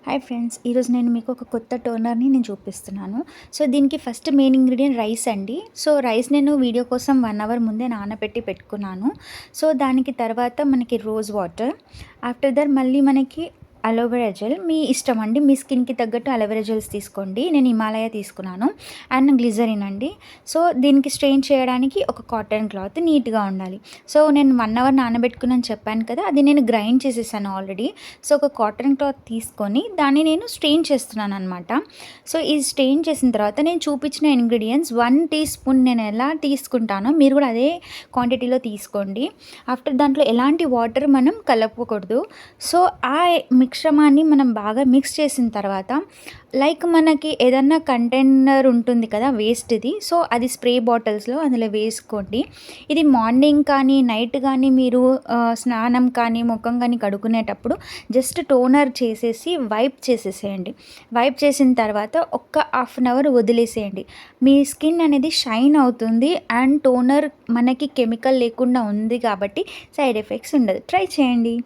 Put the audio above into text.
Hi friends, ఈరోజు నేను మీకు ఒక కొత్త టోనర్ని చూపిస్తున్నాను. సో దీనికి ఫస్ట్ మెయిన్ ఇంగ్రీడియంట్ రైస్ అండి. సో రైస్ నేను వీడియో కోసం 1 అవర్ ముందే నానబెట్టి పెట్టుకున్నాను. సో దానికి తర్వాత మనకి రోజ్ వాటర్, ఆఫ్టర్ దట్ మళ్ళీ మనకి అలోవెరా జెల్. మీ ఇష్టం అండి, మీ స్కిన్కి తగ్గట్టు అలోవెరా జెల్స్ తీసుకోండి. నేను హిమాలయ తీసుకున్నాను. అండ్ గ్లిజరిన్ అండి. సో దీనికి స్ట్రెయిన్ చేయడానికి ఒక కాటన్ క్లాత్ నీట్గా ఉండాలి. సో నేను 1 అవర్ నానబెట్టుకున్నాను చెప్పాను కదా, అది నేను గ్రైండ్ చేసేసాను ఆల్రెడీ. సో ఒక కాటన్ క్లాత్ తీసుకొని దాన్ని నేను స్ట్రెయిన్ చేస్తున్నాను అనమాట. సో ఈ స్ట్రెయిన్ చేసిన తర్వాత నేను చూపించిన ఇంగ్రీడియంట్స్ 1 టీ స్పూన్ నేను ఎలా తీసుకుంటానో మీరు కూడా అదే క్వాంటిటీలో తీసుకోండి. ఆఫ్టర్ దాంట్లో ఎలాంటి వాటర్ మనం కలపకూడదు. సో ఆ మిశ్రమాన్ని మనం బాగా మిక్స్ చేసిన తర్వాత, లైక్ మనకి ఏదన్నా కంటైనర్ ఉంటుంది కదా వేస్ట్ది, సో అది స్ప్రే బాటిల్స్లో అందులో వేసుకోండి. ఇది మార్నింగ్ కానీ నైట్ కానీ మీరు స్నానం కానీ ముఖం కానీ కడుక్కునేటప్పుడు జస్ట్ టోనర్ చేసేసి వైప్ చేసేసేయండి. వైప్ చేసిన తర్వాత ఒక్క హాఫ్ అన్ అవర్ వదిలేసేయండి. మీ స్కిన్ అనేది షైన్ అవుతుంది. అండ్ టోనర్ మనకి కెమికల్ లేకుండా ఉంది కాబట్టి సైడ్ ఎఫెక్ట్స్ ఉండదు. ట్రై చేయండి.